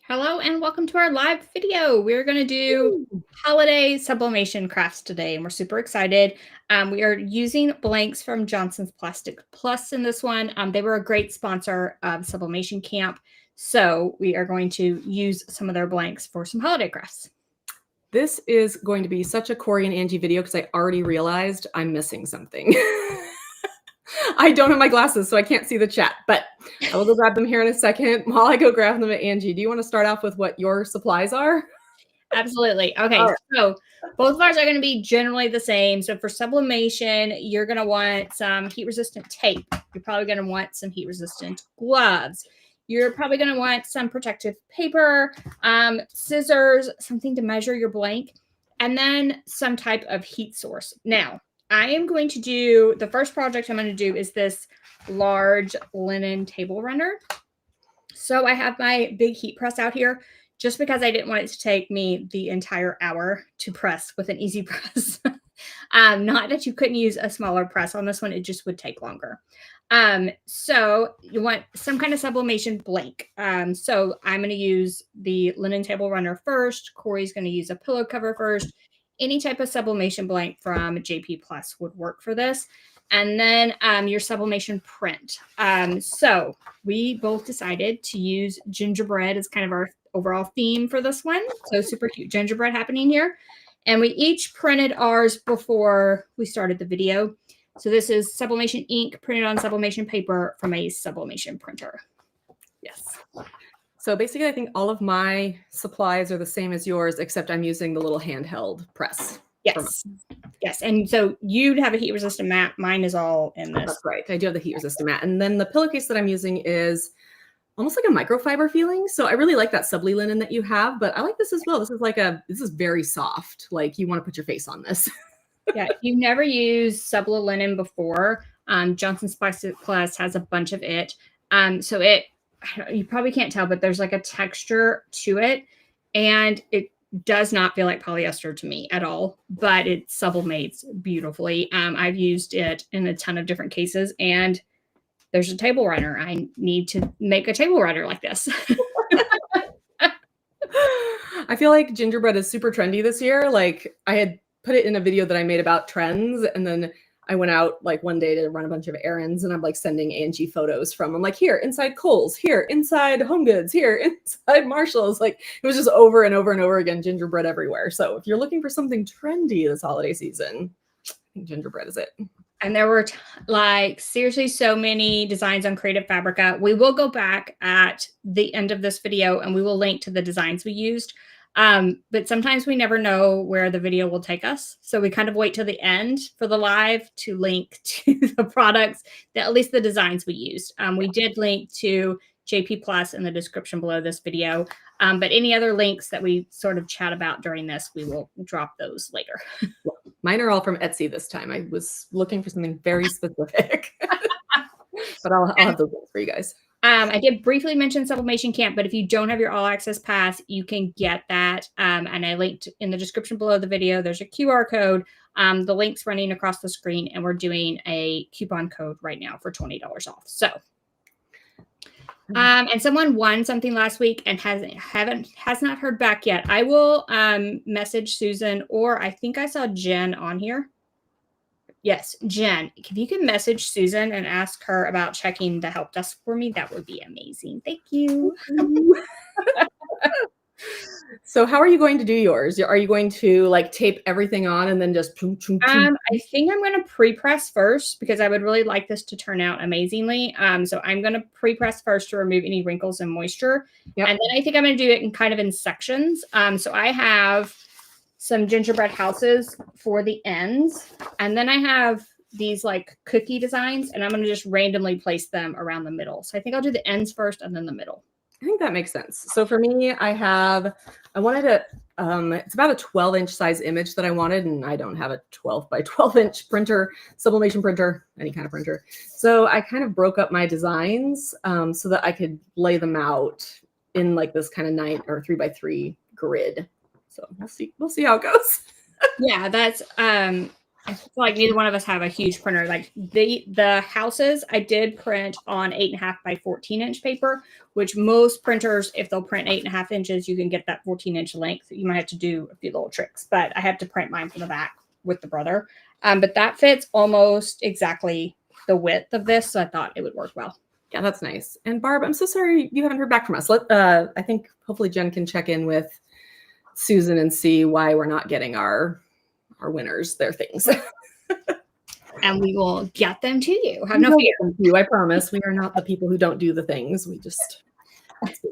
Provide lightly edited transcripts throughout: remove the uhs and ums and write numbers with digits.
Hello and welcome to our live video. We're going to do holiday sublimation crafts today and we're super excited. We are using blanks from Johnson's Plastic Plus in this one. They were a great sponsor of Sublimation Camp. So we are going to use some of their blanks for some holiday crafts. This is going to be such a Cori and Angie video because I already realized I'm missing something. I don't have my glasses, so I can't see the chat, but I will go grab them here in a second. While I go grab them, Angie, do you want to start off with what your supplies are? Absolutely. Okay, right. So both of ours are going to be generally the same. So for sublimation, you're going to want some heat-resistant tape. You're probably going to want some heat-resistant gloves. You're probably going to want some protective paper, scissors, something to measure your blank, and then some type of heat source. Now, I am going to do, the first project I'm going to do is this large linen table runner. So I have my big heat press out here just because I didn't want it to take me the entire hour to press with an easy press. Not that you couldn't use a smaller press on this one, it just would take longer. So you want some kind of sublimation blank. So I'm going to use the linen table runner first. Cori's going to use a pillow cover first. Any type of sublimation blank from JP Plus would work for this. And then your sublimation print. So we both decided to use gingerbread as kind of our overall theme for this one. So super cute gingerbread happening here. And we each printed ours before we started the video. So this is sublimation ink printed on sublimation paper from a sublimation printer. Yes. So basically, I think all of my supplies are the same as yours, except I'm using the little handheld press. Yes. Yes. And so you'd have a heat resistant mat. Mine is all in this. That's right. I do have the heat resistant mat. And then the pillowcase that I'm using is almost like a microfiber feeling. So I really like that subli linen that you have, but I like this as well. This is very soft. Like you want to put your face on this. Yeah. If you've never used subli linen before, Johnson's Plastic Plus has a bunch of it. So you probably can't tell, but there's like a texture to it and it does not feel like polyester to me at all, but it sublimates beautifully. I've used it in a ton of different cases and there's a table runner. I need to make a table runner like this. I feel like gingerbread is super trendy this year. Like I had put it in a video that I made about trends and then I went out like one day to run a bunch of errands and I'm like sending Angie photos from, I'm like, here inside Kohl's, here inside Home Goods, here inside Marshall's. Like it was just over and over and over again, gingerbread everywhere. So if you're looking for something trendy this holiday season, I think gingerbread is it. And there were like seriously so many designs on Creative Fabrica. We will go back at the end of this video and we will link to the designs we used. But sometimes we never know where the video will take us. So we kind of wait till the end for the live to link to the products, at least the designs we used. We did link to JP Plus in the description below this video. But any other links that we sort of chat about during this, we will drop those later. Mine are all from Etsy this time. I was looking for something very specific, but I'll have those links for you guys. I did briefly mention Sublimation Camp, but if you don't have your All Access Pass, you can get that. And I linked in the description below the video. There's a QR code. The link's running across the screen, and we're doing a coupon code right now for $20 off. So, and someone won something last week and has not heard back yet. I will message Susan, or I think I saw Jen on here. Yes, Jen, if you can message Susan and ask her about checking the help desk for me, that would be amazing. Thank you. So how are you going to do yours? Are you going to like tape everything on and then just I think I'm going to pre-press first because I would really like this to turn out amazingly. So I'm going to pre-press first to remove any wrinkles and moisture. Yep. And then I think I'm going to do it in sections. So I have some gingerbread houses for the ends. And then I have these like cookie designs and I'm going to just randomly place them around the middle. So I think I'll do the ends first and then the middle. I think that makes sense. So for me, I wanted to, it's about a 12-inch size image that I wanted, and I don't have a 12 by 12-inch printer, sublimation printer, any kind of printer. So I kind of broke up my designs so that I could lay them out in like this kind of 9 or 3x3 grid. So we'll see how it goes. Yeah, that's I feel like neither one of us have a huge printer. Like the houses, I did print on 8.5 by 14-inch paper, which most printers, if they'll print 8.5 inches, you can get that 14-inch length. You might have to do a few little tricks, but I have to print mine from the back with the brother. But that fits almost exactly the width of this, so I thought it would work well. Yeah, that's nice. And Barb, I'm so sorry you haven't heard back from us. I think hopefully Jen can check in with Susan and see why we're not getting our winners their things. And we will get them to you. Have no fear. I promise. We are not the people who don't do the things. We just,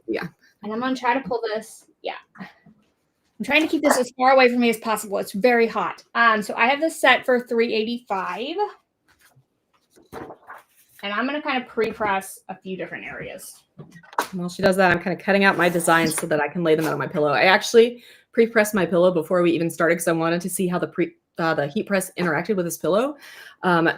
yeah. And I'm going to try to pull this. Yeah. I'm trying to keep this as far away from me as possible. It's very hot. So I have this set for $385. And I'm going to kind of pre-press a few different areas. While she does that, I'm kind of cutting out my designs so that I can lay them out on my pillow. I actually pre-pressed my pillow before we even started because I wanted to see how the heat press interacted with this pillow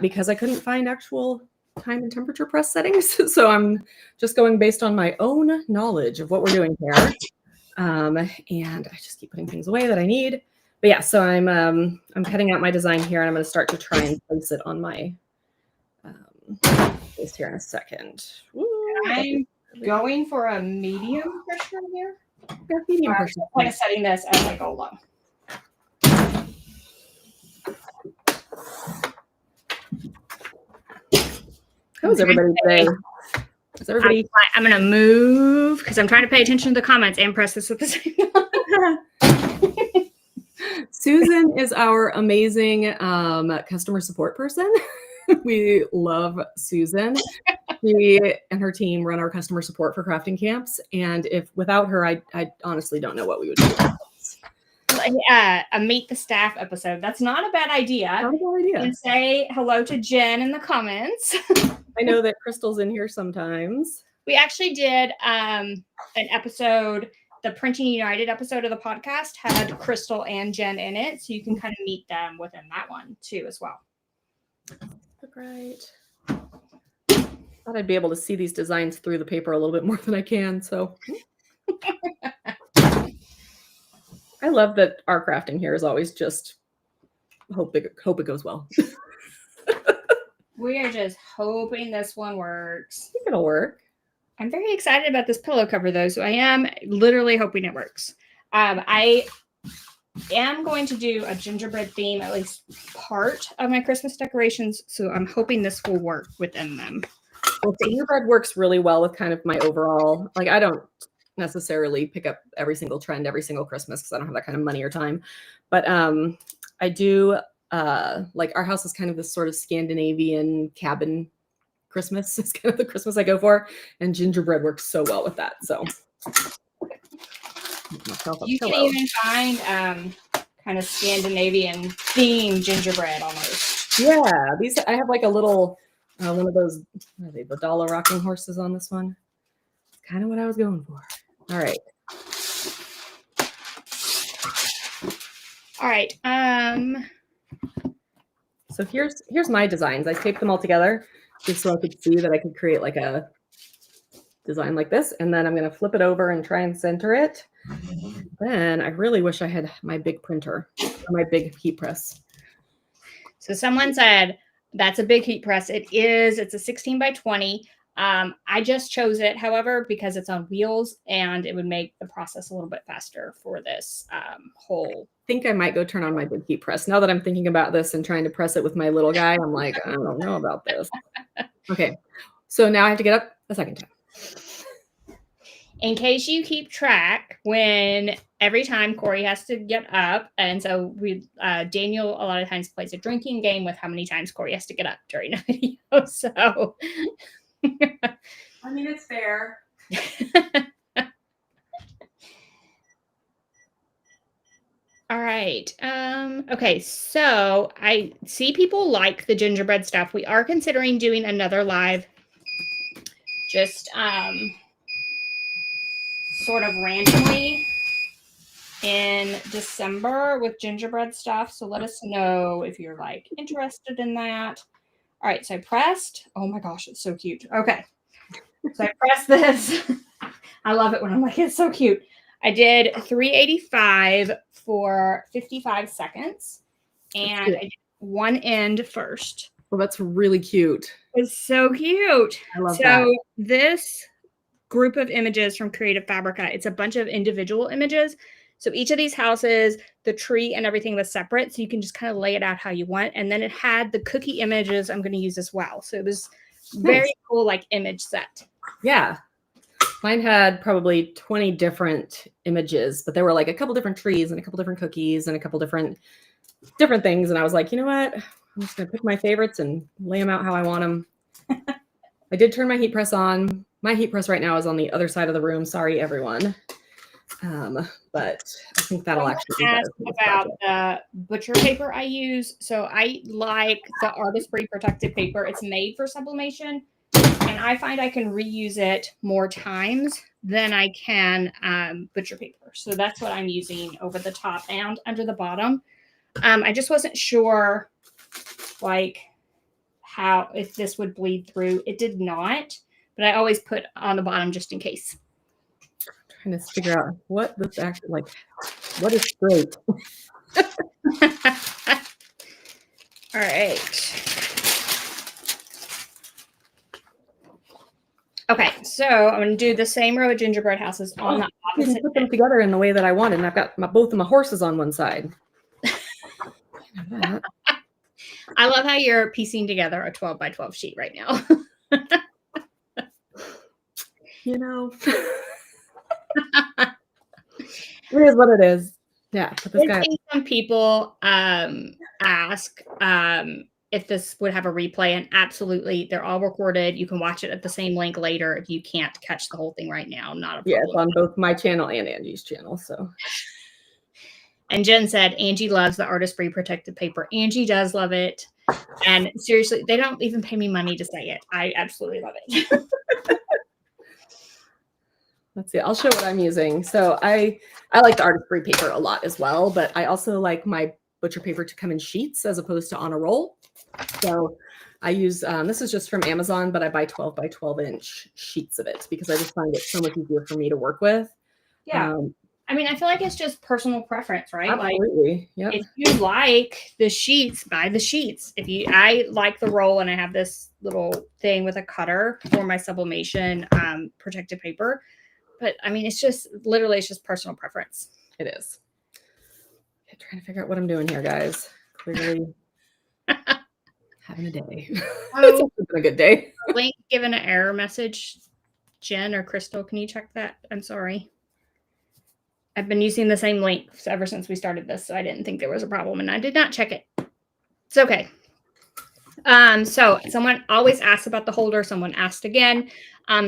because I couldn't find actual time and temperature press settings. So I'm just going based on my own knowledge of what we're doing here. And I just keep putting things away that I need. But yeah, so I'm cutting out my design here and I'm going to start to try and place it on my face here in a second. I'm going for a medium pressure here. Yeah, medium pressure. I'm kind of setting this as I go along. How is everybody today? Is everybody? I'm going to move because I'm trying to pay attention to the comments and press this at the same time. Susan is our amazing customer support person. We love Susan. She and her team run our customer support for crafting camps. And if without her, I honestly don't know what we would do. A meet the staff episode. That's not a bad idea. Not a bad idea. And say hello to Jen in the comments. I know that Crystal's in here sometimes. We actually did an episode, the Printing United episode of the podcast had Crystal and Jen in it. So you can kind of meet them within that one too as well. Great. Thought I'd be able to see these designs through the paper a little bit more than I can. So I love that our crafting here is always just hope it goes well. We are just hoping this one works. I think it'll work. I'm very excited about this pillow cover though, so I am literally hoping it works. I am going to do a gingerbread theme, at least part of my Christmas decorations, so I'm hoping this will work within them. Well, gingerbread works really well with kind of my overall, like I don't necessarily pick up every single trend every single Christmas because I don't have that kind of money or time, but I do like our house is kind of this sort of Scandinavian cabin Christmas. It's kind of the Christmas I go for, and gingerbread works so well with that. So you can even find kind of Scandinavian themed gingerbread almost. Yeah, these I have like a little one of those, what are they, the dollar rocking horses on this one. It's kind of what I was going for. All right. All right. So here's my designs. I taped them all together just so I could see that I could create like a design like this. And then I'm going to flip it over and try and center it. Then I really wish I had my big printer or my big heat press. So someone said, that's a big heat press. It is. It's a 16 by 20. I just chose it, however, because it's on wheels and it would make the process a little bit faster for this whole. I think I might go turn on my big heat press. Now that I'm thinking about this and trying to press it with my little guy, I'm like, I don't know about this. Okay. So now I have to get up a second time. In case you keep track, when every time Cori has to get up, and so we Daniel a lot of times plays a drinking game with how many times Cori has to get up during a video. So I mean, it's fair. All right. Okay, so I see people like the gingerbread stuff. We are considering doing another live, just sort of randomly in December with gingerbread stuff. So let us know if you're like interested in that. All right, so I pressed. Oh my gosh, it's so cute. Okay, so I pressed this. I love it when I'm like, it's so cute. I did 385 for 55 seconds, and I did one end first. Well, that's really cute. It's so cute. I love that. So this group of images from Creative Fabrica, it's a bunch of individual images. So each of these houses, the tree and everything was separate. So you can just kind of lay it out how you want. And then it had the cookie images I'm going to use as well. So it was very cool, like image set. Yeah. Mine had probably 20 different images, but there were like a couple different trees and a couple different cookies and a couple different things. And I was like, you know what? I'm just going to pick my favorites and lay them out how I want them. I did turn my heat press on. My heat press right now is on the other side of the room. Sorry, everyone. But I think that'll actually be better about the butcher paper I use. So I like the artist-free protective paper. It's made for sublimation, and I find I can reuse it more times than I can butcher paper. So that's what I'm using over the top and under the bottom. I just wasn't sure, like, if this would bleed through. It did not, but I always put on the bottom just in case. Trying to figure out what this actually, like, what is straight. All right. Okay, so I'm going to do the same row of gingerbread houses on the opposite. Put them together in the way that I wanted, and I've got both of my horses on one side. I love how you're piecing together a 12 by 12 sheet right now. You know, it is what it is. Yeah. But this guy. Some people ask if this would have a replay, and absolutely, they're all recorded. You can watch it at the same link later if you can't catch the whole thing right now. Not a problem. Yeah, it's on both my channel and Angie's channel. So. And Jen said, Angie loves the artist-free protective paper. Angie does love it. And seriously, they don't even pay me money to say it. I absolutely love it. Let's see. I'll show what I'm using. So I like the artist-free paper a lot as well, but I also like my butcher paper to come in sheets as opposed to on a roll. So I use, this is just from Amazon, but I buy 12 by 12 inch sheets of it because I just find it so much easier for me to work with. Yeah. I mean, I feel like it's just personal preference, right? Absolutely. Like, if you like the sheets, buy the sheets. I like the roll, and I have this little thing with a cutter for my sublimation protective paper. But I mean, it's just personal preference. It is. I'm trying to figure out what I'm doing here, guys. Clearly having a day. It's been a good day. Link given an error message. Jen or Crystal, can you check that? I'm sorry. I've been using the same link ever since we started this, so I didn't think there was a problem, and I did not check it. It's okay. So someone always asks about the holder. Someone asked again.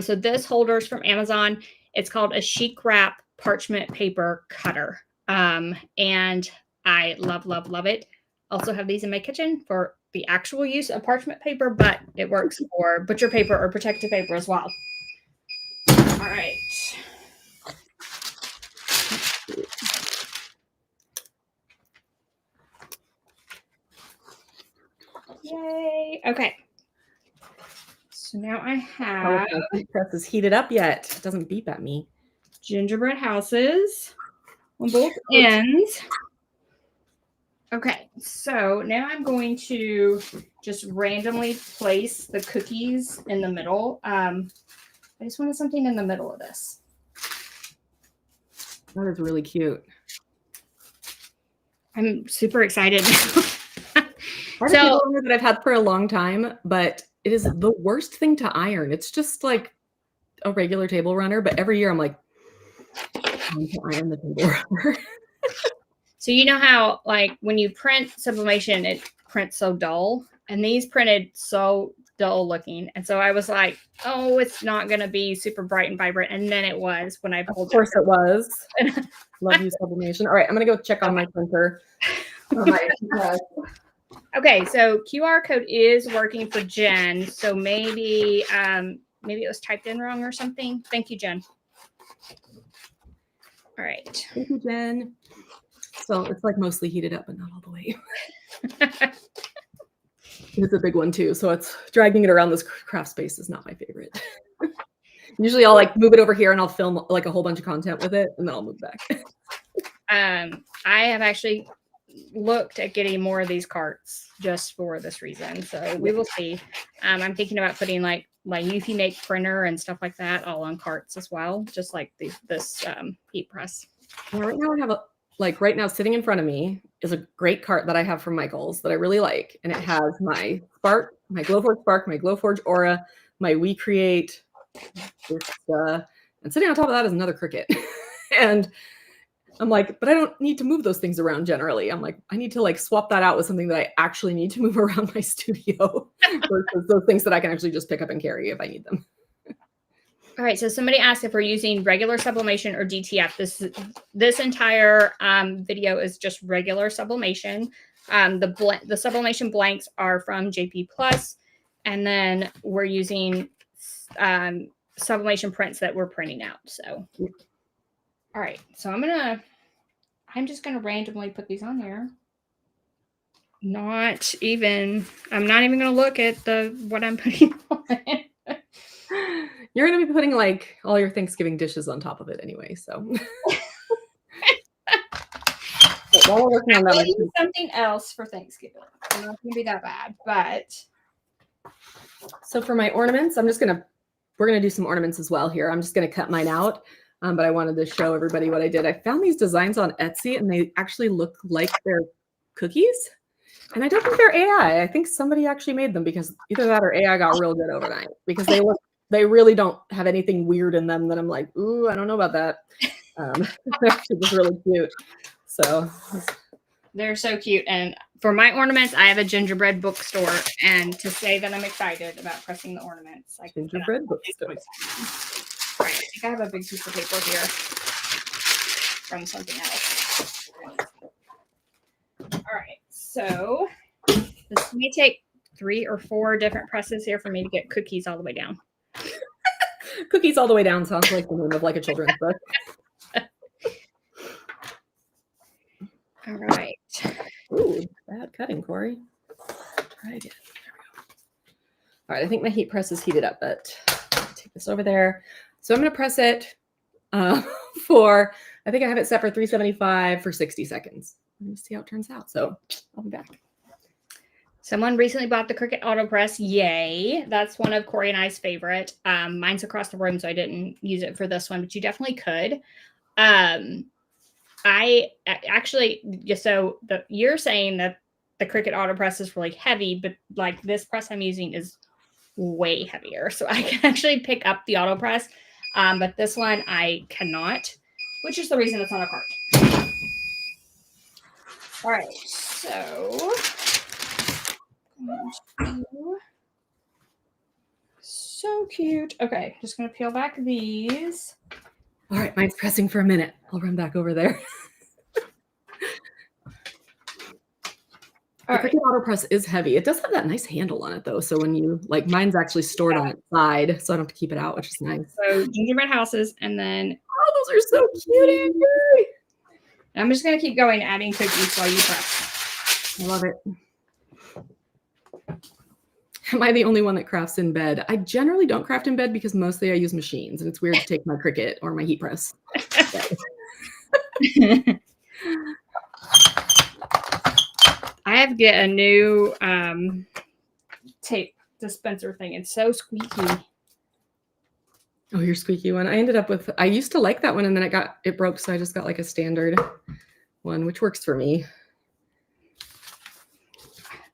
So this holder is from Amazon. It's called a chic wrap parchment paper cutter. And I love, love, love it. Also have these in my kitchen for the actual use of parchment paper, but it works for butcher paper or protective paper as well. All right. Yay. Okay. So now I have. Oh, the heat press is heated up yet. It doesn't beep at me. Gingerbread houses on both ends. Okay, so now I'm going to just randomly place the cookies in the middle. I just wanted something in the middle of this. That is really cute. I'm super excited. So that I've had for a long time, but it is the worst thing to iron. It's just like a regular table runner, but every year I'm like, I'm to iron the table runner. So you know how, like, when you print sublimation, it prints so dull, and these printed so dull looking, and so I was like, oh, it's not going to be super bright and vibrant, and then it was when I pulled it. Of course it was. Love you, sublimation. All right, I'm going to go check on my printer. Okay, so QR code is working for Jen, so maybe it was typed in wrong or something. Thank you, Jen. All right. Thank you, Jen. So it's like mostly heated up, but not all the way. It's a big one too, so it's dragging it around this craft space is not my favorite. Usually I'll like move it over here and I'll film like a whole bunch of content with it, and then I'll move back. I have actually looked at getting more of these carts just for this reason. So we will see. I'm thinking about putting like my Eufy Make printer and stuff like that all on carts as well, just like this heat press. Well, right now I have right now sitting in front of me is a great cart that I have from Michael's that I really like. And it has my Spark, my Glowforge Spark, my Glowforge Aura, my We Create, and sitting on top of that is another Cricut. And I'm like, but I don't need to move those things around generally. I'm like, I need to like swap that out with something that I actually need to move around my studio versus those things that I can actually just pick up and carry if I need them. All right. So somebody asked if we're using regular sublimation or DTF. This entire video is just regular sublimation. The sublimation blanks are from JP Plus, and then we're using sublimation prints that we're printing out. So, all right. So I'm just gonna randomly put these on there. I'm not even gonna look at what I'm putting on. You're going to be putting like all your Thanksgiving dishes on top of it anyway, so. While we're working on that, use something else for Thanksgiving. It's not going to be that bad, but. So for my ornaments, we're going to do some ornaments as well here. I'm just going to cut mine out, but I wanted to show everybody what I did. I found these designs on Etsy, and they actually look like they're cookies. And I don't think they're AI. I think somebody actually made them because either that or AI got real good overnight because they really don't have anything weird in them that I'm like, ooh, I don't know about that. They're actually just really cute. So they're so cute. And for my ornaments, I have a gingerbread bookstore. And to say that I'm excited about pressing the ornaments, I gingerbread bookstore. All right, I think I have a big piece of paper here from something else. All right, so this may take 3 or 4 different presses here for me to get cookies all the way down. Cookies all the way down sounds like the name of like a children's book. All right. Ooh, bad cutting, Cori. Try again. There we go. All right, I think my heat press is heated up, but take this over there. So I'm going to press it for, I think I have it set for 375 for 60 seconds. Let me see how it turns out. So I'll be back. Someone recently bought the Cricut AutoPress. Yay. That's one of Cori and I's favorite. Mine's across the room, so I didn't use it for this one, but you definitely could. I actually, you're saying that the Cricut AutoPress is really heavy, but like this press I'm using is way heavier. So I can actually pick up the AutoPress, but this one I cannot, which is the reason it's on a cart. All right, so cute. Okay, just gonna peel back these. All right, mine's pressing for a minute. I'll run back over there. The Cricut AutoPress is heavy. It does have that nice handle on it though. So when you mine's actually stored on its side, so I don't have to keep it out, which is nice. So gingerbread houses, and then those are so cute, Angie. I'm just gonna keep going, adding cookies while you press. I love it. Am I the only one that crafts in bed? I generally don't craft in bed because mostly I use machines, and it's weird to take my Cricut or my heat press. I have to get a new tape dispenser thing. It's so squeaky. Oh, your squeaky one. I ended up with, I used to like that one, and then it broke, so I just got like a standard one, which works for me.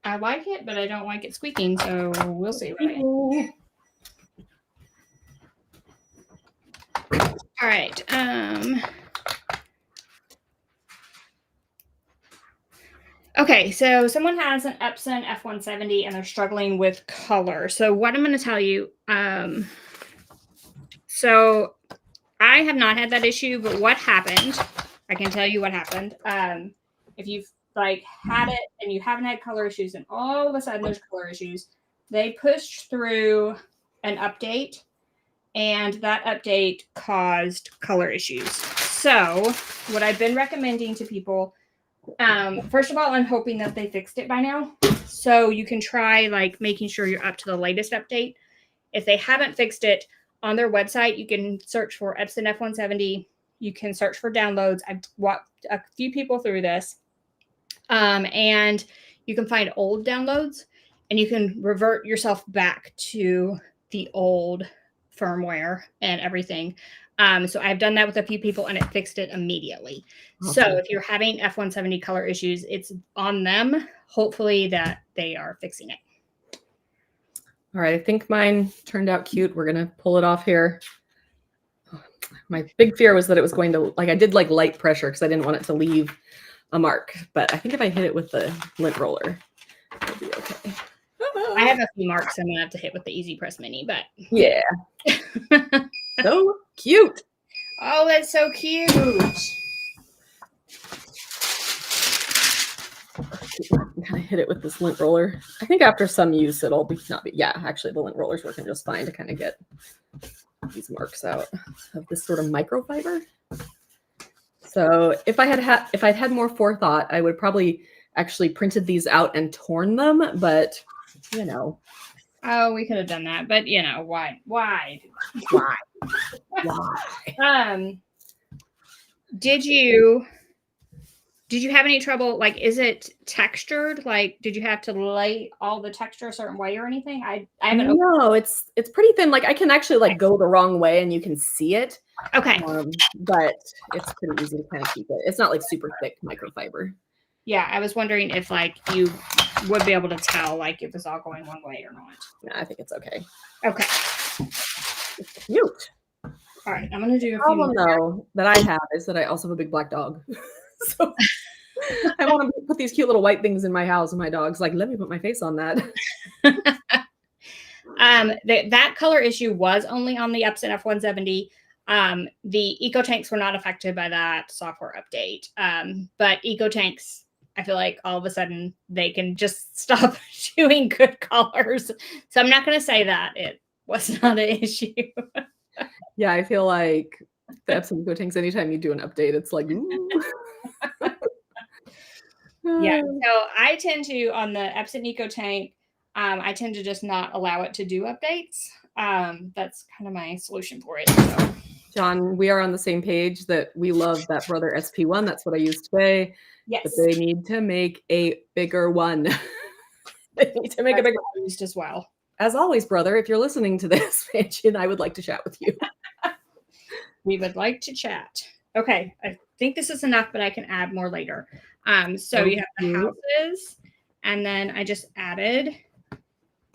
I like it, but I don't like it squeaking, so we'll see. All right. Okay, so someone has an Epson F170 and they're struggling with color. So what I'm going to tell you, so I have not had that issue, but what happened, I can tell you what happened. If you've had it and you haven't had color issues and all of a sudden there's color issues, they pushed through an update and that update caused color issues. So what I've been recommending to people, first of all, I'm hoping that they fixed it by now. So you can try making sure you're up to the latest update. If they haven't fixed it, on their website, you can search for Epson F170. You can search for downloads. I've walked a few people through this. And you can find old downloads and you can revert yourself back to the old firmware and everything. So I've done that with a few people and it fixed it immediately. Awesome. So if you're having F170 color issues, it's on them. Hopefully that they are fixing it. All right, I think mine turned out cute. We're gonna pull it off here. My big fear was that it was going to, like, I did like light pressure because I didn't want it to leave a mark, but I think if I hit it with the lint roller, it'll be okay. I have a few marks I'm gonna have to hit with the Easy Press Mini, but yeah. So cute. Oh, that's so cute. Kind of hit it with this lint roller. I think after some use, it'll be not be. Yeah, actually, the lint roller's working just fine to kind of get these marks out of this sort of microfiber. So if I'd had more forethought, I would probably actually printed these out and torn them. But you know, oh, we could have done that. But you know, why? Did you have any trouble? Like, is it textured? Like, did you have to lay all the texture a certain way or anything? I haven't. No, it's pretty thin. Like I can actually like go the wrong way and you can see it. Okay. But it's pretty easy to kind of keep it. It's not like super thick microfiber. Yeah, I was wondering if like you would be able to tell like if it's all going one way or not. No, I think it's okay. Okay. It's cute. All right, I'm gonna do a few problem more. though that I have is that I also have a big black dog. So I want to put these cute little white things in my house, and my dog's like, "Let me put my face on that." That color issue was only on the Epson F170. The Eco Tanks were not affected by that software update. But Eco Tanks, I feel like all of a sudden they can just stop doing good colors. So I'm not going to say that it was not an issue. Yeah, I feel like the Epson Eco Tanks, anytime you do an update, it's like, ooh. Yeah, so I tend to, on the Epson Eco Tank, I tend to just not allow it to do updates. That's kind of my solution for it. So. John, we are on the same page that we love that Brother SP1. That's what I used today. Yes. But they need to make a bigger one. They need to make a bigger one. Used as well. As always, brother, if you're listening to this, Angie and I would like to chat with you. We would like to chat. Okay, I think this is enough, but I can add more later. So you have the houses, and then I just added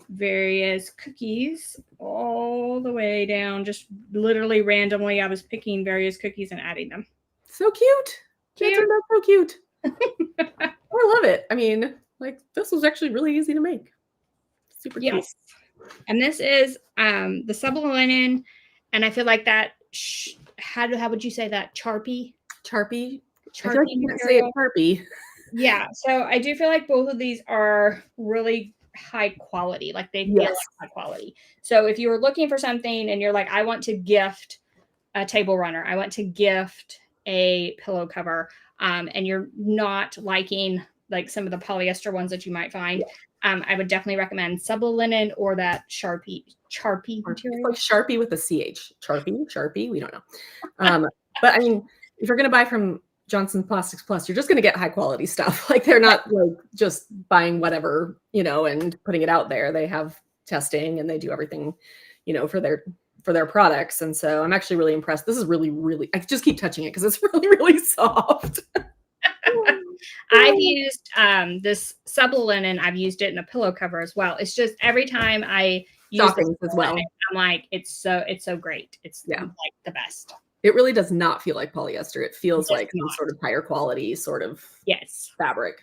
various cookies all the way down, just literally randomly. I was picking various cookies and adding them. So cute. That turned out so cute. I love it. I mean, like, this was actually really easy to make. Super cute. Yes. And this is the Sublimation, and I feel like that, how would you say that? Charpy? Charpy. I feel like you can't say it Charpy. Yeah. So I do feel like both of these are really high quality. Like they feel like high quality. So if you were looking for something and you're like, I want to gift a table runner, I want to gift a pillow cover, and you're not liking like some of the polyester ones that you might find, I would definitely recommend Sublinen or that Charpy material. It's like Sharpie with a CH. Sharpie. We don't know. But I mean, if you're going to buy from Johnson Plastics Plus, you're just going to get high quality stuff. Like they're not like just buying whatever, and putting it out there. They have testing and they do everything, for their products. And so I'm actually really impressed. This is really, really, I just keep touching it because it's really, really soft. I've used this Sublinen. I've used it in a pillow cover as well. It's just every time I use it as well, I'm like, it's so great. It's like the best. It really does not feel like polyester. It feels like some sort of higher quality sort of fabric.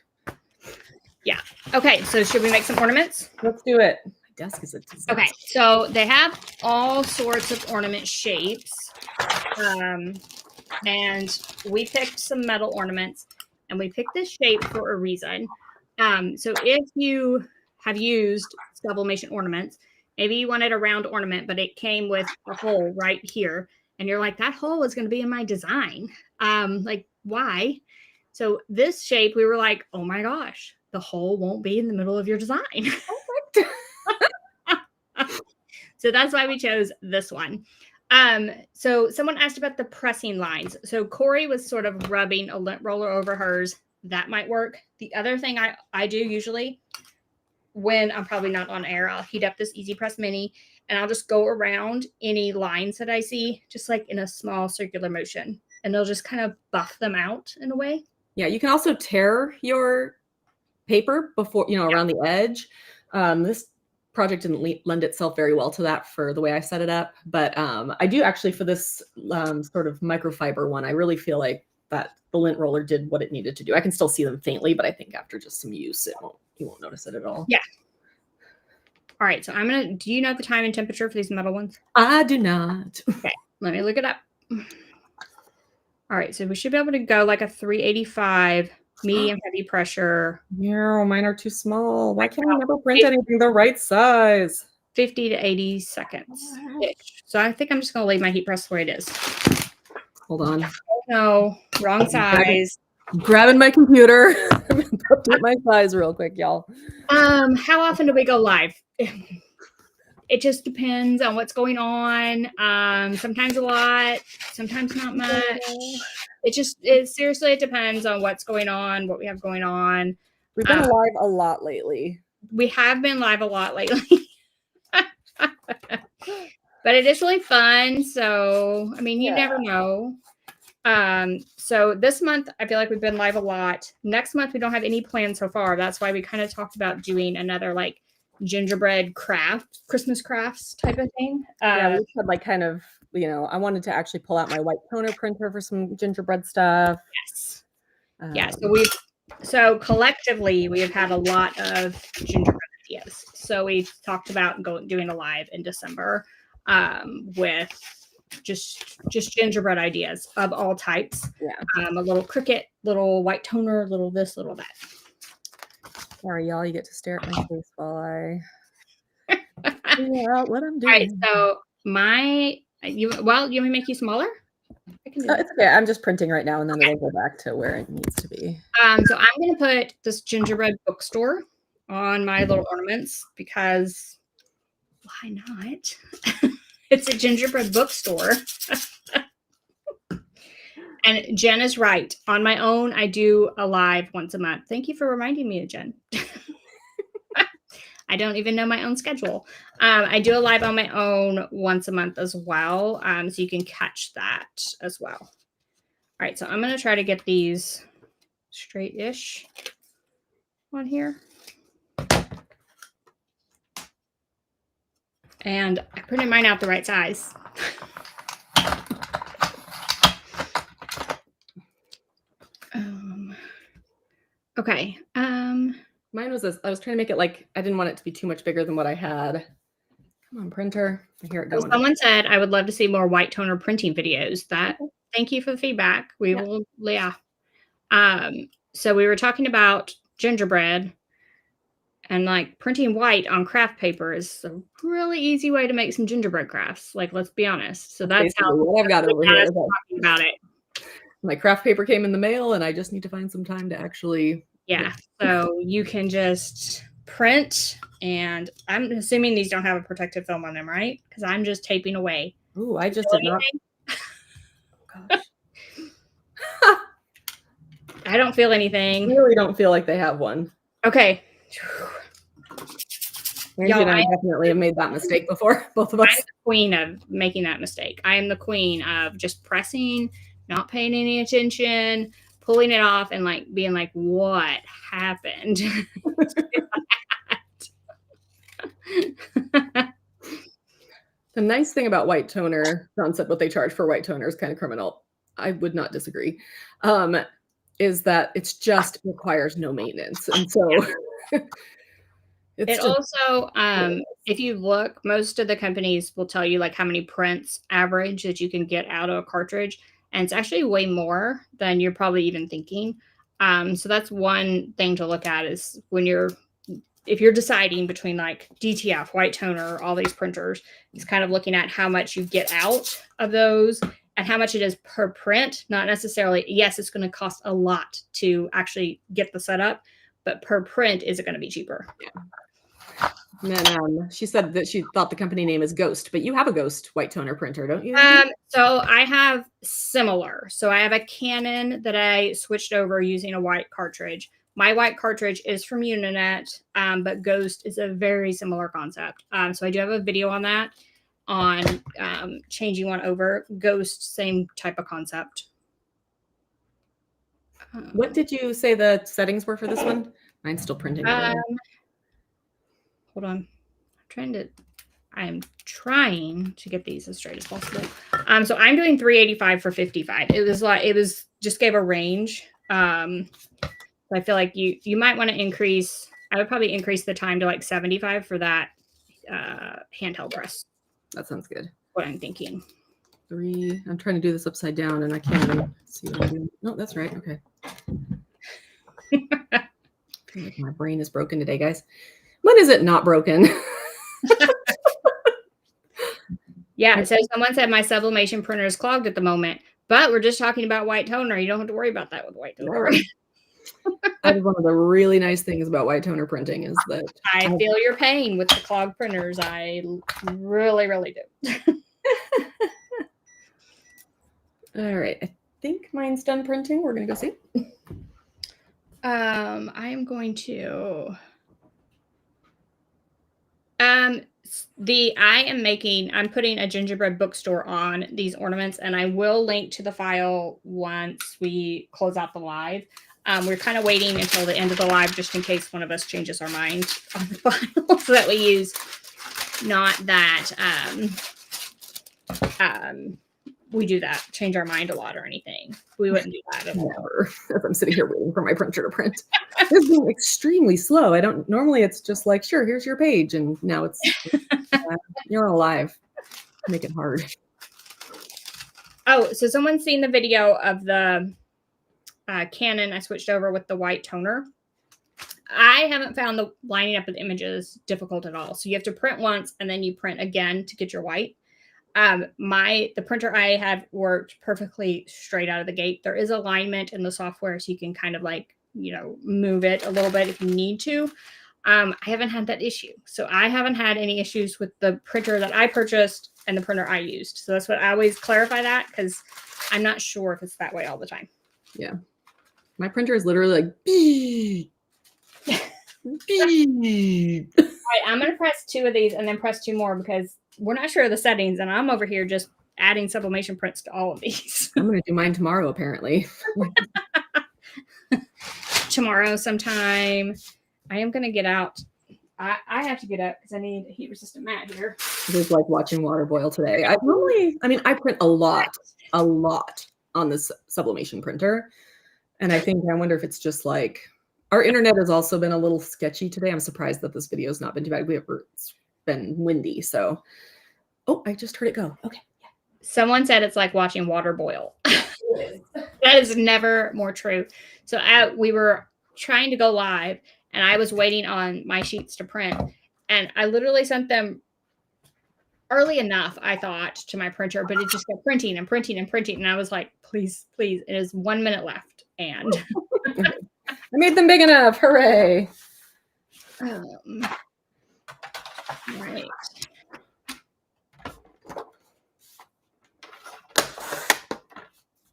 Yeah. Okay. So should we make some ornaments? Let's do it. My desk is a disaster. Okay. So they have all sorts of ornament shapes. And we picked some metal ornaments, and we picked this shape for a reason. So if you have used Sublimation ornaments, maybe you wanted a round ornament, but it came with a hole right here. And you're like, that hole is going to be in my design. Like, why? So this shape, we were like, oh my gosh, the hole won't be in the middle of your design. So that's why we chose this one. So someone asked about the pressing lines. So Cori was sort of rubbing a lint roller over hers. that might work. The other thing I do usually when I'm probably not on air, I'll heat up this Easy Press Mini and I'll just go around any lines that I see, just like in a small circular motion. And they'll just kind of buff them out in a way. Yeah, you can also tear your paper before, around the edge. This project didn't lend itself very well to that for the way I set it up. But I do actually, for this sort of microfiber one, I really feel like that the lint roller did what it needed to do. I can still see them faintly, but I think after just some use, you won't notice it at all. Yeah. All right. So do you know the time and temperature for these metal ones? I do not. Okay. Let me look it up. All right. So we should be able to go like a 385 medium heavy pressure. Yeah, mine are too small. Why can't I never print anything the right size? 50 to 80 seconds. So I think I'm just going to leave my heat press where it is. Hold on. No, wrong size. Grabbing my computer. Update my size real quick, y'all. How often do we go live? It just depends on what's going on. Sometimes a lot, sometimes not much. Seriously, it depends on what's going on, what we have going on. We've been live a lot lately. We have been live a lot lately. But it is really fun. So, I mean, you never know. So this month, I feel like we've been live a lot. Next month, we don't have any plans so far. That's why we kind of talked about doing another like gingerbread Christmas crafts type of thing. We had like kind of, I wanted to actually pull out my white toner printer for some gingerbread stuff. Yes. Yeah. So collectively, we have had a lot of gingerbread ideas. So we've talked about doing a live in December with just gingerbread ideas of all types. Yeah. A little Cricut, little white toner, little this, little that. Sorry, y'all. You get to stare at my face while I figure out what I'm doing. All right. So you want me to make you smaller? I can do it's okay. I'm just printing right now, and then it'll go back to where it needs to be. So I'm going to put this gingerbread bookstore on my little ornaments because why not? It's a gingerbread bookstore. And Jen is right. On my own, I do a live once a month. Thank you for reminding me, Jen. I don't even know my own schedule. I do a live on my own once a month as well. So you can catch that as well. All right. So I'm going to try to get these straight-ish on here. And I printed mine out the right size. Okay. Mine was this. I was trying to make it like, I didn't want it to be too much bigger than what I had. Come on, printer. I hear it going. Someone said, I would love to see more white toner printing videos. Thank you for the feedback. We will, yeah. So we were talking about gingerbread and like printing white on craft paper is a really easy way to make some gingerbread crafts. Like, let's be honest. So that's basically what I've got over here. Talking about it. My craft paper came in the mail and I just need to find some time to actually. Yeah. So you can just print, and I'm assuming these don't have a protective film on them, right? Because I'm just taping away. Ooh, I just did not. Oh, gosh. I don't feel anything. I really don't feel like they have one. Okay. Angie and I definitely have made that mistake before, both of us. I'm the queen of making that mistake. I am the queen of just pressing, not paying any attention, pulling it off, and like being like, what happened? The nice thing about white toner, John said what they charge for white toner is kind of criminal. I would not disagree. Is that it's just requires no maintenance. And so it also, if you look, most of the companies will tell you like how many prints average that you can get out of a cartridge. And it's actually way more than you're probably even thinking. So that's one thing to look at is if you're deciding between like DTF, white toner, all these printers, it's kind of looking at how much you get out of those and how much it is per print. Not necessarily, yes, it's going to cost a lot to actually get the setup, but per print, is it going to be cheaper? Yeah. And then she said that she thought the company name is Ghost, but you have a Ghost white toner printer, don't you? So I have similar. So I have a Canon that I switched over using a white cartridge. My white cartridge is from Uninet, but Ghost is a very similar concept. So I do have a video on that, on changing one over. Ghost, same type of concept. What did you say the settings were for this one? Mine's still printing. Hold on. I'm trying to get these as straight as possible. So I'm doing 385 for 55. It was just gave a range. I feel like you might want to increase. I would probably increase the time to like 75 for that handheld press. That sounds good. What I'm thinking. 3. I'm trying to do this upside down and I can't even see what I'm doing. No, that's right. Okay. I feel like my brain is broken today, guys. When is it not broken? Yeah, so someone said my sublimation printer is clogged at the moment, but we're just talking about white toner. You don't have to worry about that with white toner. That is one of the really nice things about white toner printing is that I feel your pain with the clogged printers. I really, really do. All right. I think mine's done printing. We're going to go see. I am going to... I'm putting a gingerbread bookstore on these ornaments, and I will link to the file once we close out the live. We're kind of waiting until the end of the live just in case one of us changes our mind on the file so that we use not that we do that, change our mind a lot or anything. We wouldn't do that at all. Never. As I'm sitting here waiting for my printer to print. It's been extremely slow. Normally it's just like, sure, here's your page. And now it's you're alive. Make it hard. Oh, so someone's seen the video of the Canon. I switched over with the white toner. I haven't found the lining up of the images difficult at all. So you have to print once and then you print again to get your white. The printer I have worked perfectly straight out of the gate. There is alignment in the software, so you can kind of like, move it a little bit if you need to. I haven't had that issue. So I haven't had any issues with the printer that I purchased and the printer I used. So that's what I always clarify that, because I'm not sure if it's that way all the time. Yeah. My printer is literally like, beep. Beep. All right, I'm going to press 2 of these and then press 2 more because we're not sure of the settings, and I'm over here just adding sublimation prints to all of these. I'm going to do mine tomorrow, apparently. Tomorrow sometime. I am going to get out. I have to get up because I need a heat-resistant mat here. It was like watching water boil today. I print a lot on this sublimation printer. And I wonder if it's just like, our internet has also been a little sketchy today. I'm surprised that this video has not been too bad. It's been windy, so. Oh, I just heard it go. Okay. Yeah. Someone said it's like watching water boil. That is never more true. So we were trying to go live, and I was waiting on my sheets to print, and I literally sent them early enough, I thought, to my printer, but it just kept printing and printing and printing, and I was like, please, please. It is 1 minute left, and I made them big enough. Hooray! Right.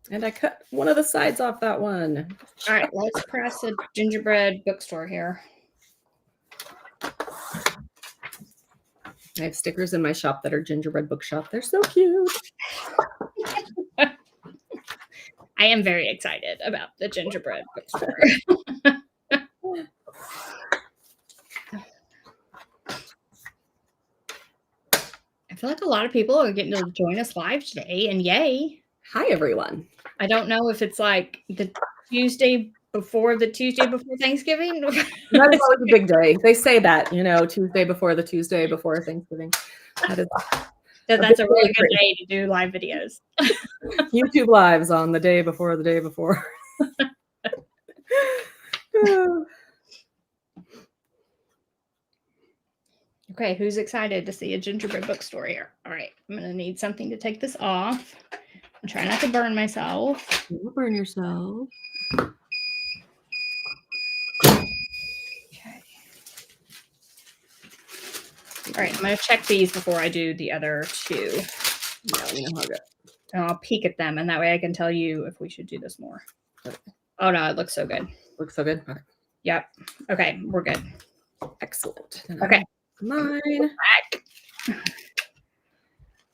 And I cut one of the sides off that one. All right, let's press a gingerbread bookstore here. I have stickers in my shop that are gingerbread bookshop. They're so cute. I am very excited about the gingerbread bookstore. I feel like a lot of people are getting to join us live today, and yay. Hi, everyone. I don't know if it's like the Tuesday before Thanksgiving. That is always a big day. They say that, Tuesday before Thanksgiving. That's a really good day to do live videos. YouTube lives on the day before the day before. Okay, who's excited to see a gingerbread bookstore here? All right, I'm going to need something to take this off. I'm trying not to burn myself. Don't burn yourself. Okay. All right, I'm going to check these before I do the other two. Yeah, let me know how good. And I'll peek at them, and that way I can tell you if we should do this more. Okay. Oh, no, it looks so good. Looks so good? Okay. Yep. Okay, we're good. Excellent. Okay. Mine. Back.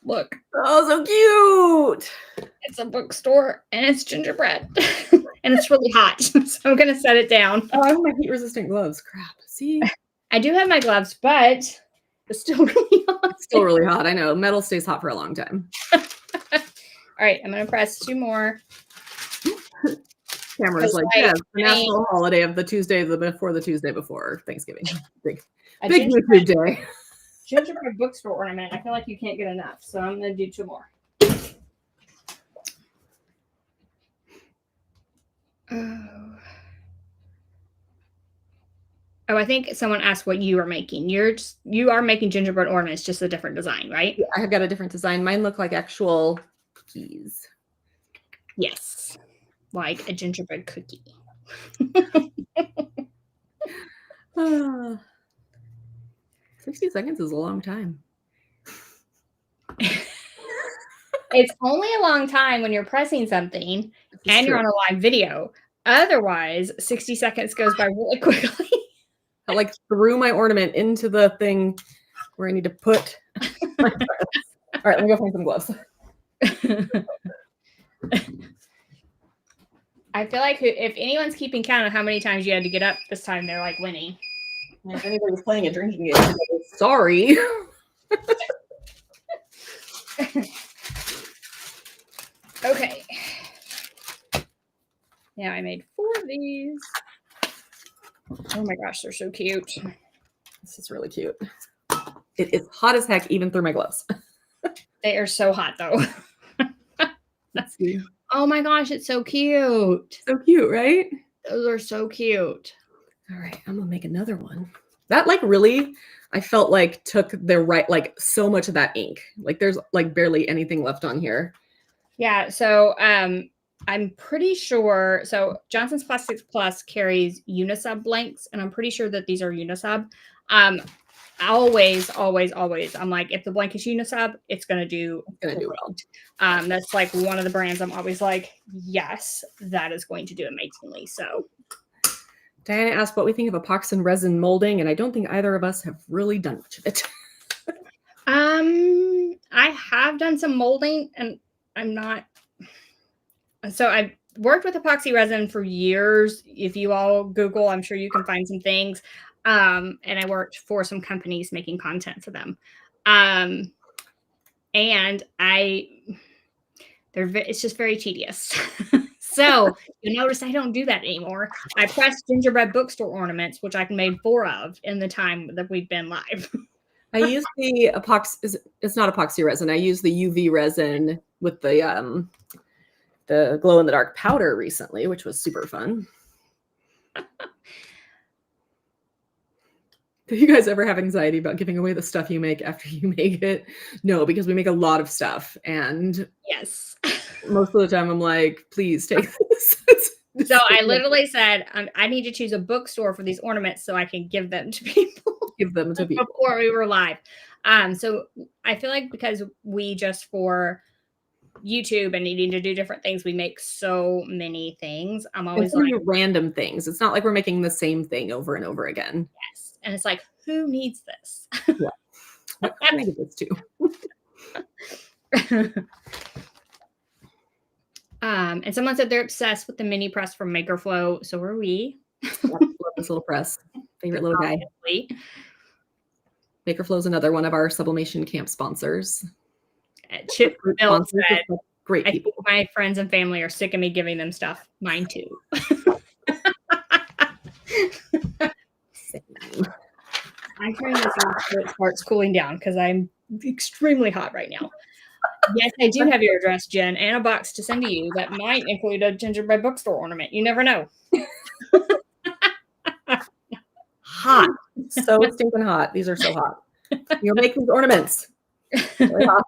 Look. Oh, so cute. It's a bookstore, and it's gingerbread. And it's really hot, so I'm going to set it down. Oh, I have my heat-resistant gloves. Crap. See? I do have my gloves, but it's still really hot. It's still really hot. I know. Metal stays hot for a long time. All right, I'm going to press 2 more. Camera's like, yes, the national holiday of the Tuesday before the Tuesday before Thanksgiving. Big YouTube day. Gingerbread bookstore ornament. I feel like you can't get enough, so I'm going to do 2 more. Oh, I think someone asked what you are making. You are making gingerbread ornaments, just a different design, right? Yeah, I have got a different design. Mine look like actual cookies. Yes, like a gingerbread cookie. 60 seconds is a long time. It's only a long time when you're pressing something and you're on a live video. Otherwise, 60 seconds goes by really quickly. I like threw my ornament into the thing where I need to put my press. All right, let me go find some gloves. I feel like if anyone's keeping count of how many times you had to get up this time, they're like winning. If anybody's playing a drinking game, sorry. Okay. Now I made 4 of these. Oh my gosh, they're so cute. This is really cute. It is hot as heck, even through my gloves. They are so hot, though. Let's see. Oh my gosh, it's so cute. So cute, right? Those are so cute. All right, I'm gonna make another one. That like really, I felt like took their like so much of that ink. Like there's like barely anything left on here. Yeah, so I'm pretty sure, so Johnson's Plastics Plus carries Unisub blanks, and I'm pretty sure that these are Unisub. Always, I'm like, if the blank is Unisub, it's going to do well. That's like one of the brands I'm always like, yes, that is going to do amazingly. So Diana asked what we think of epoxy and resin molding, and I don't think either of us have really done much of it. I have done some molding, and I'm not. So I've worked with epoxy resin for years. If you all Google, I'm sure you can find some things. And I worked for some companies making content for them. And it's just very tedious. So you notice I don't do that anymore. I press gingerbread bookstore ornaments, which I made 4 of in the time that we've been live. I use the epoxy. It's not epoxy resin. I use the UV resin with the glow in the dark powder recently, which was super fun. Do you guys ever have anxiety about giving away the stuff you make after you make it? No, because we make a lot of stuff, and yes, most of the time I'm like, please take this. So I literally said, I need to choose a bookstore for these ornaments so I can give them to people. Give them to people before we were live. So I feel like because we just for YouTube and needing to do different things, we make so many things. I'm always like random things. It's not like we're making the same thing over and over again. Yes. And it's like, who needs this? Yeah. What can I get this to? And someone said they're obsessed with the mini press from Makerflow. So are we. Love this little press. Favorite little guy. Makerflow is another one of our Sublimation Camp sponsors. Chip Bill said, great people. I think my friends and family are sick of me giving them stuff. Mine too. I turn this off so it starts cooling down because I'm extremely hot right now. Yes, I do have your address, Jen, and a box to send to you that might include a gingerbread bookstore ornament. You never know. Hot. So stinking hot. These are so hot. You'll make these ornaments. Really hot.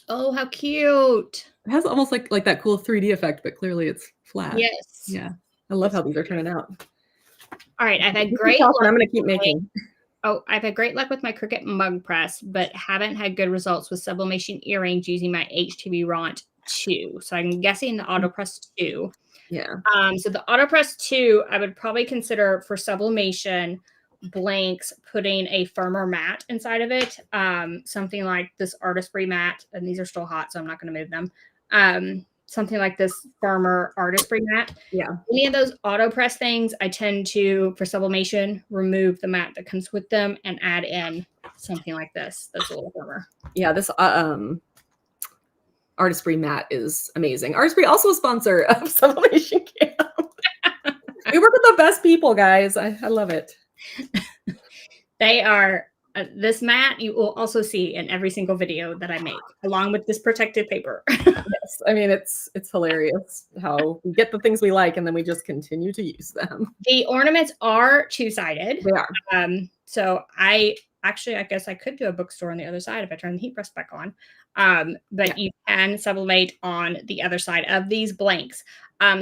Oh, how cute. It has almost like that cool 3D effect, but clearly it's flat. Yes. Yeah. I love how these are turning out. All right. I've had great luck. I'm going to keep making. Oh, I've had great luck with my Cricut mug press, but haven't had good results with sublimation earrings using my HTV Ront 2. So I'm guessing the AutoPress 2. Yeah. So the AutoPress 2, I would probably consider for sublimation blanks putting a firmer mat inside of it. Something like this artistry mat, and these are still hot, so I'm not going to move them. Something like this firmer artistry mat. Yeah. Any of those AutoPress things, I tend to, for sublimation, remove the mat that comes with them and add in something like this that's a little firmer. Yeah, this Artistry mat is amazing. Artistry also a sponsor of Sublimation Camp. We work with the best people, guys. I love it. They are this mat you will also see in every single video that I make, along with this protective paper. Yes, I mean it's hilarious how we get the things we like and then we just continue to use them. The ornaments are two-sided. They are. So I guess I could do a bookstore on the other side if I turn the heat press back on. But you can sublimate on the other side of these blanks.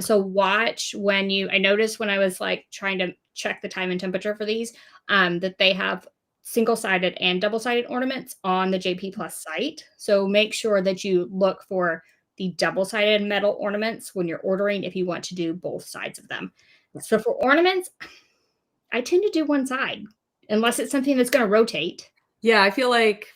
So watch when I noticed when I was like trying to check the time and temperature for these, that they have single-sided and double-sided ornaments on the JP Plus site. So make sure that you look for the double-sided metal ornaments when you're ordering if you want to do both sides of them. So for ornaments, I tend to do one side unless it's something that's going to rotate. Yeah, I feel like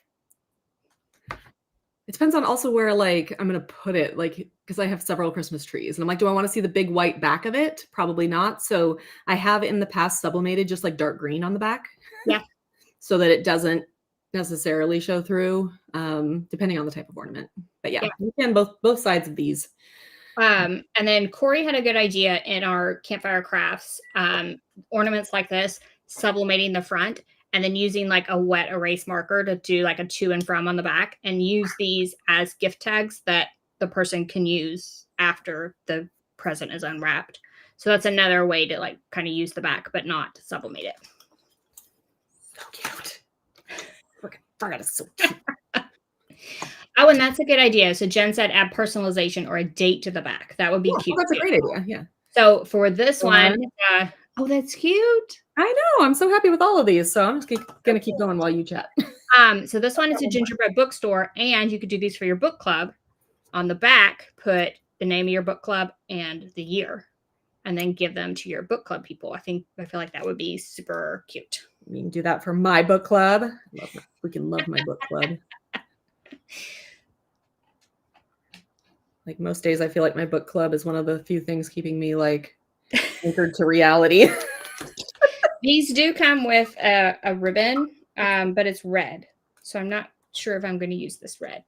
it depends on also where like I'm going to put it, like because I have several Christmas trees and I'm like, do I want to see the big white back of it? Probably not. So I have in the past sublimated just like dark green on the back. Yeah. So that it doesn't necessarily show through, depending on the type of ornament. But yeah, you can both sides of these. And then Cori had a good idea in our campfire crafts, ornaments like this, sublimating the front and then using like a wet erase marker to do like a to and from on the back and use these as gift tags that the person can use after the present is unwrapped. So that's another way to like kind of use the back, but not sublimate it. So cute. Forgot it's so cute. Oh, and that's a good idea. So Jen said add personalization or a date to the back. That would be cute. That's a great idea. Yeah. So for this one, oh, that's cute. I know. I'm so happy with all of these. So I'm just going to keep going while you chat. So this one is a gingerbread bookstore, and you could do these for your book club. On the back, put the name of your book club and the year, and then give them to your book club people. I feel like that would be super cute. You can do that for my book club. Love my book club. Like most days, I feel like my book club is one of the few things keeping me like anchored to reality. These do come with a ribbon, but it's red. So I'm not sure if I'm going to use this red.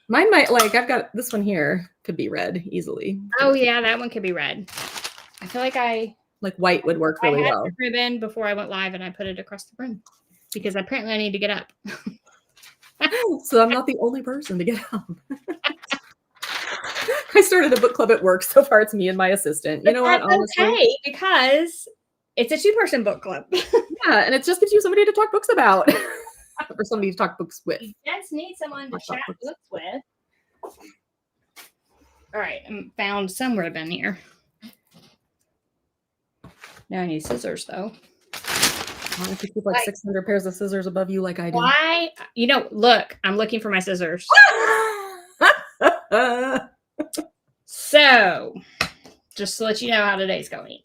Mine might, like, I've got this one here, could be red easily. Oh, yeah, that one could be red. I feel like like white would work really well. I had the ribbon before I went live and I put it across the brim because apparently I need to get up. So I'm not the only person to get up. I started a book club at work. So far, it's me and my assistant. You know what? Honestly, okay, because it's a 2-person book club. Yeah, and it just gives you somebody to talk books about, or somebody to talk books with. You just need someone to chat books with. All right, I found some ribbon here. Now I need scissors, though. Why don't you keep like 600 pairs of scissors above you like I do? Why? Look, I'm looking for my scissors. So, just to let you know how today's going.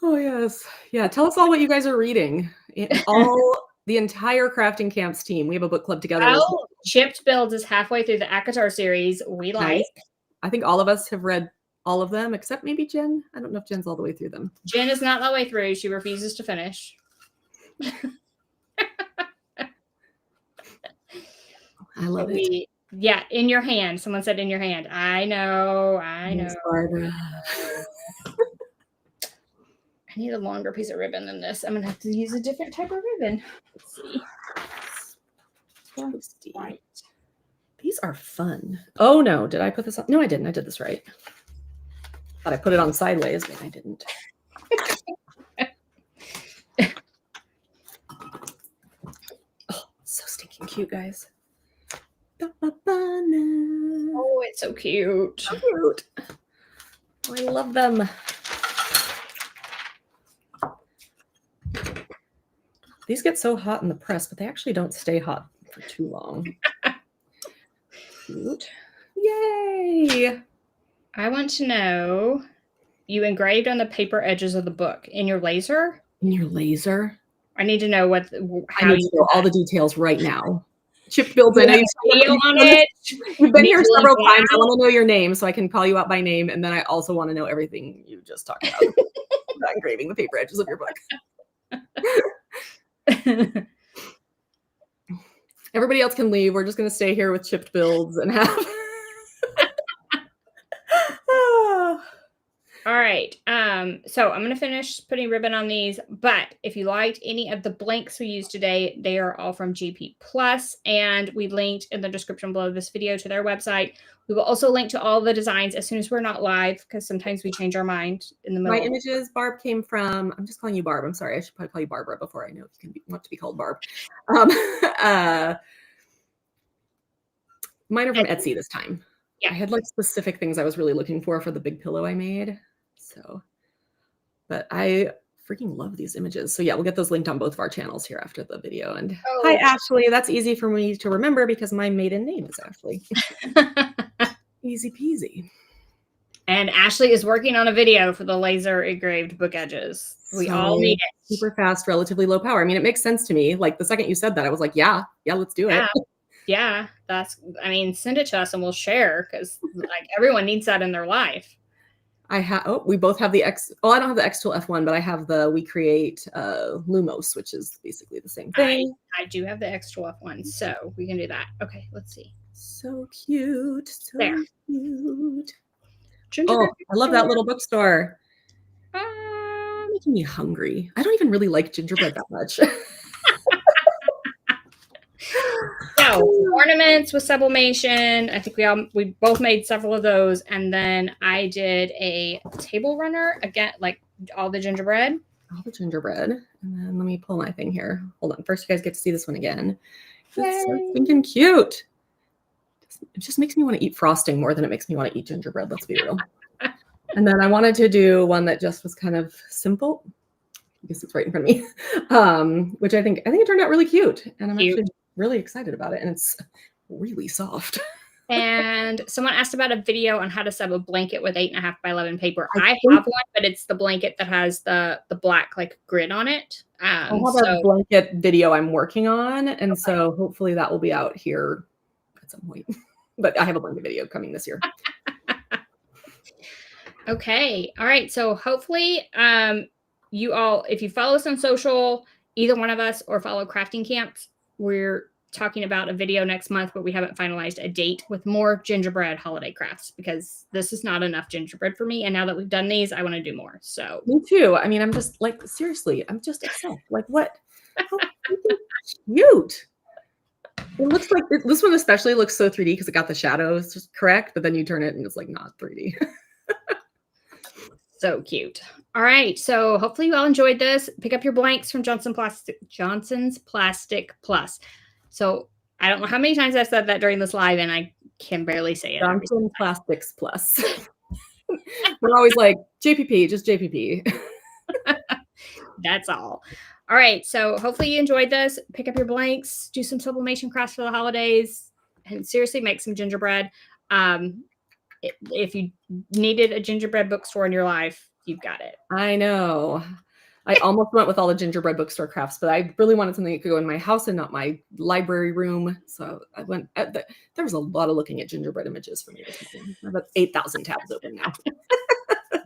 Oh, yes. Yeah, tell us all what you guys are reading. The entire Crafting Camps team. We have a book club together. Oh, Chipped Builds is halfway through the ACOTAR series. We like. Nice. I think all of us have read all of them, except maybe Jen. I don't know if Jen's all the way through them. Jen is not all the way through. She refuses to finish. I love it. Yeah, in your hand. Someone said in your hand. I know. Barbara. I need a longer piece of ribbon than this. I'm going to have to use a different type of ribbon. Let's see. Right. These are fun. Oh, no. Did I put this on? No, I didn't. I did this right. Thought I put it on sideways, but I didn't. Oh, so stinking cute, guys. Oh, it's so cute. So cute. Oh, I love them. These get so hot in the press, but they actually don't stay hot for too long. Cute. Yay! I want to know, you engraved on the paper edges of the book in your laser? In your laser? I need to know how I need to know all the details right now. Chip builds, I know you've been here several times. I want to know your name so I can call you out by name, and then I also want to know everything you just talked about. About engraving the paper edges of your book. Everybody else can leave. We're just going to stay here with chipped builds and have. All right. So I'm going to finish putting ribbon on these, but if you liked any of the blanks we used today, they are all from GP Plus, and we linked in the description below this video to their website. We will also link to all the designs as soon as we're not live, because sometimes we change our mind in the middle. My images, Barb, came from, I'm just calling you Barb. I'm sorry. I should probably call you Barbara before I know if you can want to be called Barb. Mine are from Etsy this time. Yeah. I had like specific things I was really looking for the big pillow I made. So, but I freaking love these images. So yeah, we'll get those linked on both of our channels here after the video. And hi, Ashley. That's easy for me to remember because my maiden name is Ashley. Easy peasy. And Ashley is working on a video for the laser engraved book edges. We all need it. Super fast, relatively low power. I mean, it makes sense to me. Like the second you said that, I was like, yeah, let's do it. Yeah, send it to us and we'll share, because like everyone needs that in their life. We both have the X. Oh, I don't have the X Tool F1, but I have the We Create Lumos, which is basically the same thing. I do have the X Tool F1, so we can do that. Okay, let's see. So cute. So cute. Oh, I love that little bookstore. Making me hungry. I don't even really like gingerbread that much. So ornaments with sublimation. I think we both made several of those, and then I did a table runner again, like all the gingerbread. And then let me pull my thing here. Hold on. First, you guys get to see this one again. It's so stinking cute. It just makes me want to eat frosting more than it makes me want to eat gingerbread. Let's be real. And then I wanted to do one that just was kind of simple. I guess it's right in front of me, which I think it turned out really cute, and I'm actually really excited about it, and it's really soft. And someone asked about a video on how to sub a blanket with 8.5 by 11 paper. I have one, but it's the blanket that has the black like grid on it. I have a blanket video I'm working on, and so hopefully that will be out here at some point. But I have a blanket video coming this year. Okay. All right. So hopefully you all, if you follow us on social, either one of us, or follow Crafting Camps, we're talking about a video next month, but we haven't finalized a date with more gingerbread holiday crafts, because this is not enough gingerbread for me. And now that we've done these, I want to do more. So me too. I mean, I'm just like, seriously, I'm just obsessed. Like what? How cute. It looks like this one especially looks so 3D because it got the shadows just correct, but then you turn it and it's like not 3D. So cute. All right. So hopefully you all enjoyed this. Pick up your blanks from Johnson's Plastic Plus. So I don't know how many times I've said that during this live, and I can barely say it. Johnson Plastics Plus. We're always like JPP, just JPP. That's all. All right. So hopefully you enjoyed this. Pick up your blanks, do some sublimation crafts for the holidays, and seriously make some gingerbread. If you needed a gingerbread bookstore in your life, you've got it. I know. I almost went with all the gingerbread bookstore crafts, but I really wanted something that could go in my house and not my library room. So I went, there was a lot of looking at gingerbread images for me this morning. I have about 8,000 tabs open now.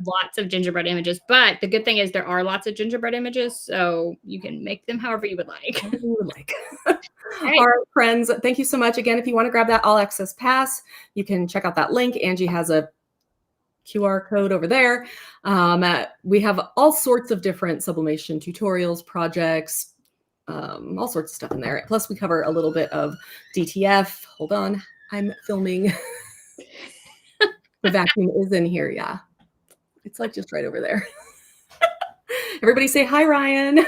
Lots of gingerbread images, but the good thing is there are lots of gingerbread images, so you can make them however you would like. All right, friends, thank you so much. Again, if you want to grab that all access pass, you can check out that link. Angie has a QR code over there. We have all sorts of different sublimation tutorials, projects, all sorts of stuff in there. Plus, we cover a little bit of DTF. Hold on, I'm filming. The vacuum is in here, yeah. It's like just right over there. Everybody say hi, Ryan.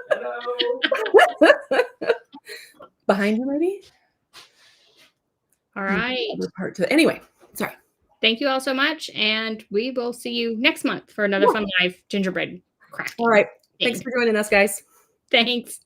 Hello. Behind you, maybe? All right. Anyway, sorry. Thank you all so much, and we will see you next month for another fun live gingerbread craft. All right. Thanks for joining us, guys. Thanks.